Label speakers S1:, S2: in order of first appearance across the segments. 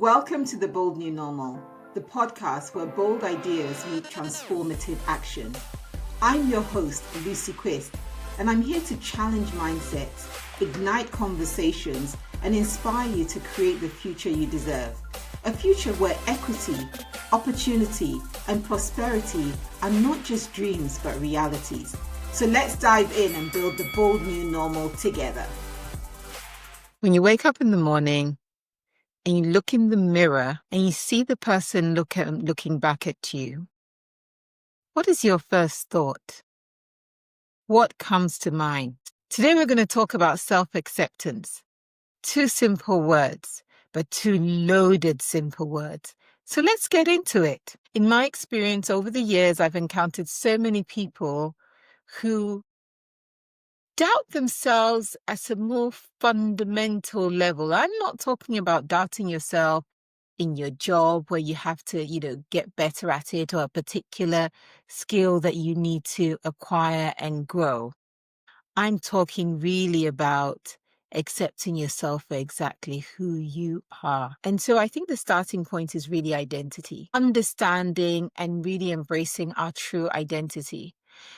S1: Welcome to The Bold New Normal, the podcast where bold ideas meet transformative action. I'm your host, Lucy Quist, and I'm here to challenge mindsets, ignite conversations, and inspire you to create the future you deserve. A future where equity, opportunity, and prosperity are not just dreams but realities. So let's dive in and build the bold new normal together. When you wake up in the morning, and you look in the mirror and you see the person looking back at you, what is your first thought? What comes to mind? Today we're going to talk about self-acceptance. Two simple words, but two loaded simple words. So let's get into it. In my experience over the years, I've encountered so many people who doubt themselves at a more fundamental level. I'm not talking about doubting yourself in your job where you have to, get better at it, or a particular skill that you need to acquire and grow. I'm talking really about accepting yourself for exactly who you are. And so I think the starting point is really identity, understanding and really embracing our true identity.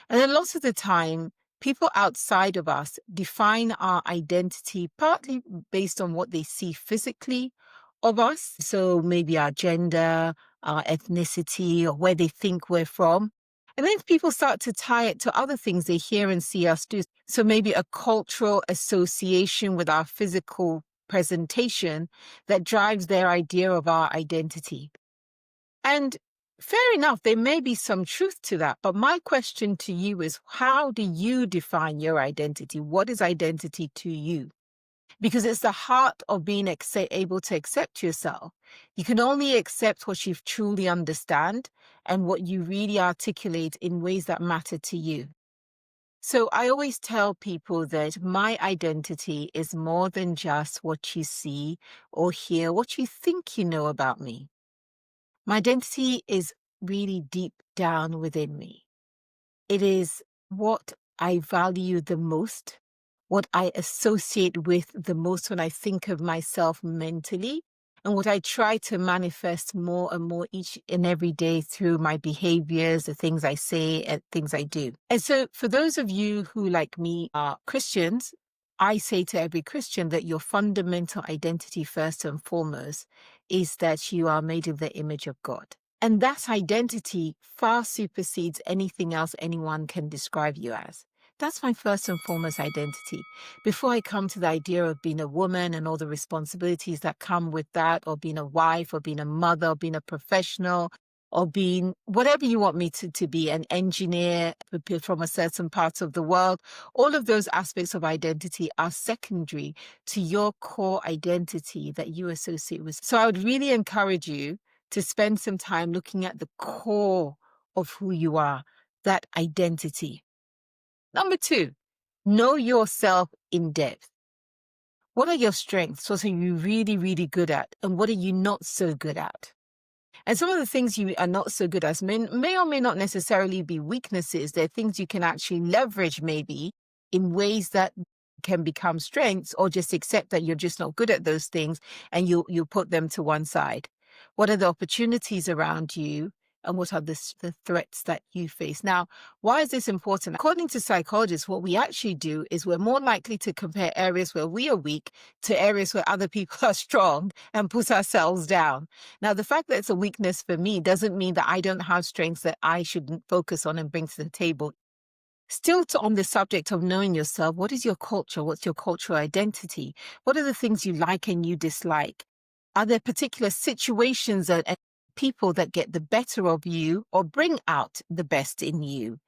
S1: And then lots of the time, people outside of us define our identity partly based on what they see physically of us. So maybe our gender, our ethnicity, or where they think we're from. And then people start to tie it to other things they hear and see us do. So maybe a cultural association with our physical presentation that drives their idea of our identity. And fair enough, there may be some truth to that. But my question to you is, how do you define your identity? What is identity to you? Because it's the heart of being able to accept yourself. You can only accept what you truly understand and what you really articulate in ways that matter to you. So I always tell people that my identity is more than just what you see or hear, what you think you know about me. My identity is really deep down within me. It is what I value the most, what I associate with the most when I think of myself mentally, and what I try to manifest more and more each and every day through my behaviors, the things I say, and things I do. And so for those of you who, like me, are Christians, I say to every Christian that your fundamental identity, first and foremost, is that you are made in the image of God. And that identity far supersedes anything else anyone can describe you as. That's my first and foremost identity. Before I come to the idea of being a woman and all the responsibilities that come with that, or being a wife, or being a mother, or being a professional, or being whatever you want me to be, an engineer from a certain part of the world, all of those aspects of identity are secondary to your core identity that you associate with. So I would really encourage you to spend some time looking at the core of who you are, that identity. Number 2, know yourself in depth. What are your strengths? What are you really, really good at? And what are you not so good at? And some of the things you are not so good at may or may not necessarily be weaknesses. They're things you can actually leverage maybe in ways that can become strengths, or just accept that you're just not good at those things and you put them to one side. What are the opportunities around you? And what are the threats that you face? Now, why is this important? According to psychologists, what we actually do is we're more likely to compare areas where we are weak to areas where other people are strong and put ourselves down. Now, the fact that it's a weakness for me doesn't mean that I don't have strengths that I shouldn't focus on and bring to the table. Still on the subject of knowing yourself, what is your culture? What's your cultural identity? What are the things you like and you dislike? Are there particular situations and people that get the better of you or bring out the best in you?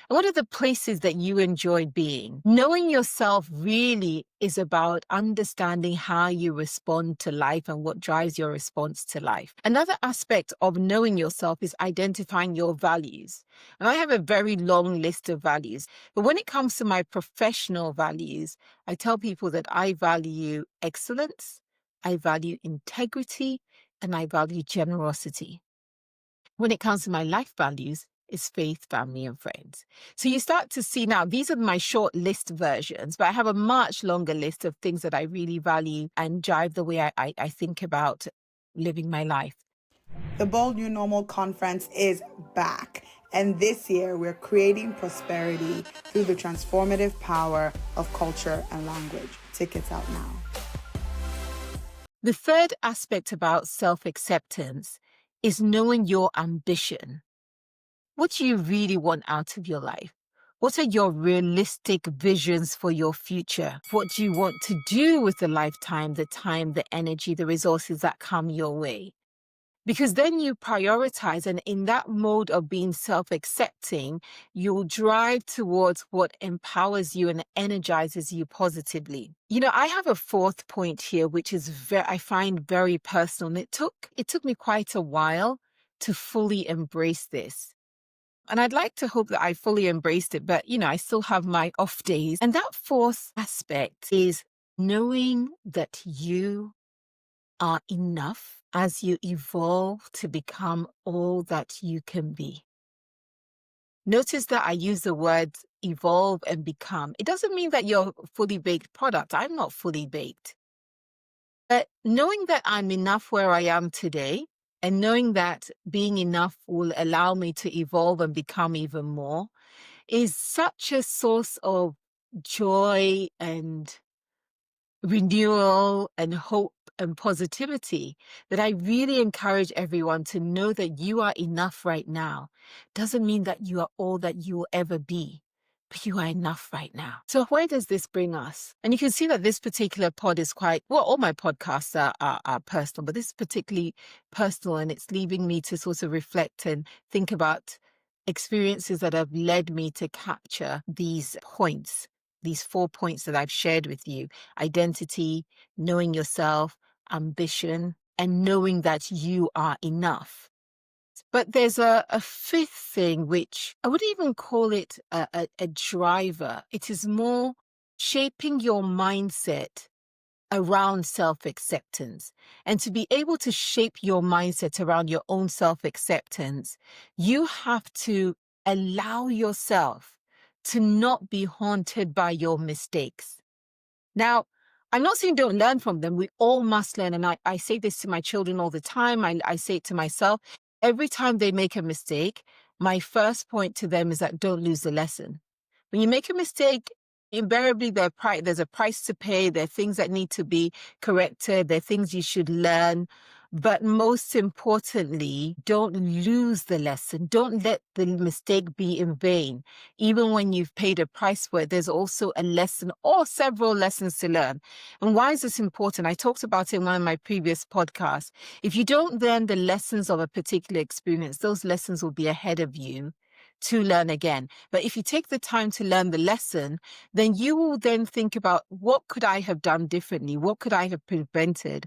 S1: And what are the places that you enjoy being? Knowing yourself really is about understanding how you respond to life and what drives your response to life. Another aspect of knowing yourself is identifying your values. And I have a very long list of values. But when it comes to my professional values, I tell people that I value excellence, I value integrity, and I value generosity. When it comes to my life values, it's faith, family, and friends. So you start to see now, these are my short list versions, but I have a much longer list of things that I really value and drive the way I think about living my life.
S2: The Bold New Normal Conference is back. And this year, we're creating prosperity through the transformative power of culture and language. Tickets out now.
S1: The third aspect about self-acceptance is knowing your ambition. What do you really want out of your life? What are your realistic visions for your future? What do you want to do with the lifetime, the time, the energy, the resources that come your way? Because then you prioritize, and in that mode of being self-accepting, you'll drive towards what empowers you and energizes you positively. You know, I have a fourth point here, which is I find very personal. And it took me quite a while to fully embrace this. And I'd like to hope that I fully embraced it, but, I still have my off days. And that fourth aspect is knowing that you are enough as you evolve to become all that you can be. Notice that I use the words evolve and become. It doesn't mean that you're a fully baked product. I'm not fully baked. But knowing that I'm enough where I am today, and knowing that being enough will allow me to evolve and become even more, is such a source of joy and renewal and hope and positivity that I really encourage everyone to know that you are enough right now. Doesn't mean that you are all that you will ever be, but you are enough right now. So where does this bring us? And you can see that this particular pod is all my podcasts are personal, but this is particularly personal, and it's leaving me to sort of reflect and think about experiences that have led me to capture these points. These 4 points that I've shared with you: identity, knowing yourself, ambition, and knowing that you are enough. But there's a fifth thing, which I wouldn't even call it a driver. It is more shaping your mindset around self-acceptance. And to be able to shape your mindset around your own self-acceptance, you have to allow yourself to not be haunted by your mistakes. Now, I'm not saying don't learn from them. We all must learn. And I say this to my children all the time. I say it to myself. Every time they make a mistake, my first point to them is that don't lose the lesson. When you make a mistake, invariably there's a price to pay. There are things that need to be corrected. There are things you should learn. But most importantly, don't lose the lesson. Don't let the mistake be in vain. Even when you've paid a price for it, there's also a lesson or several lessons to learn. And why is this important? I talked about it in one of my previous podcasts. If you don't learn the lessons of a particular experience, those lessons will be ahead of you to learn again. But if you take the time to learn the lesson, then you will then think about, what could I have done differently? What could I have prevented?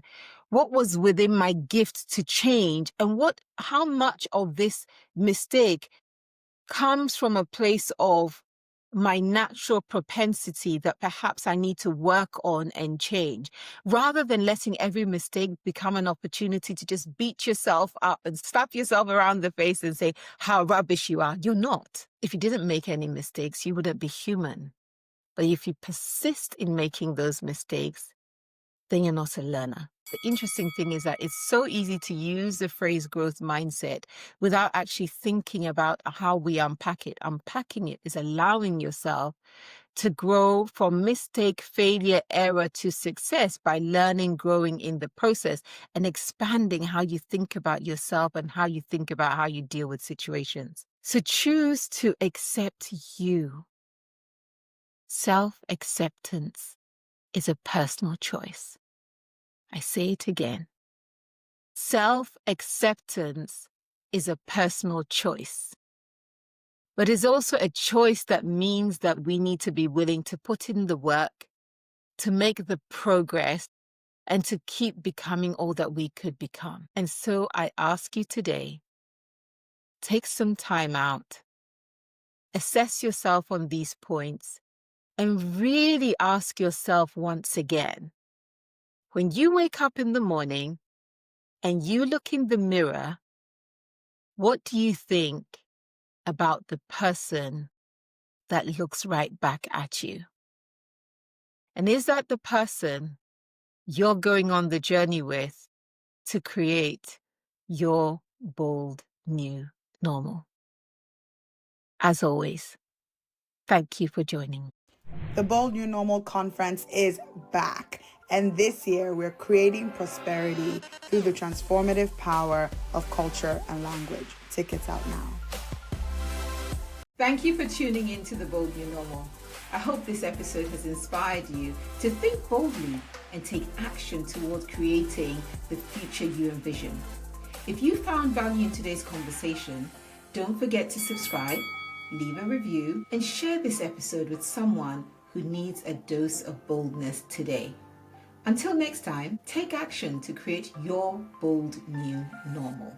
S1: What was within my gift to change? And how much of this mistake comes from a place of my natural propensity that perhaps I need to work on and change, rather than letting every mistake become an opportunity to just beat yourself up and slap yourself around the face and say how rubbish you are. You're not. If you didn't make any mistakes, you wouldn't be human. But if you persist in making those mistakes, then you're not a learner. The interesting thing is that it's so easy to use the phrase growth mindset without actually thinking about how we unpack it. Unpacking it is allowing yourself to grow from mistake, failure, error to success by learning, growing in the process, and expanding how you think about yourself and how you think about how you deal with situations. So choose to accept you. Self-acceptance is a personal choice. I say it again. Self-acceptance is a personal choice. But it's also a choice that means that we need to be willing to put in the work, to make the progress, and to keep becoming all that we could become. And so I ask you today, take some time out, assess yourself on these points, and really ask yourself once again, when you wake up in the morning and you look in the mirror, what do you think about the person that looks right back at you? And is that the person you're going on the journey with to create your bold new normal. As always, thank you for joining.
S2: The Bold New Normal Conference is back. And this year, we're creating prosperity through the transformative power of culture and language. Tickets out now.
S1: Thank you for tuning in to The Bold New Normal. I hope this episode has inspired you to think boldly and take action towards creating the future you envision. If you found value in today's conversation, don't forget to subscribe, leave a review, and share this episode with someone who needs a dose of boldness today. Until next time, take action to create your bold new normal.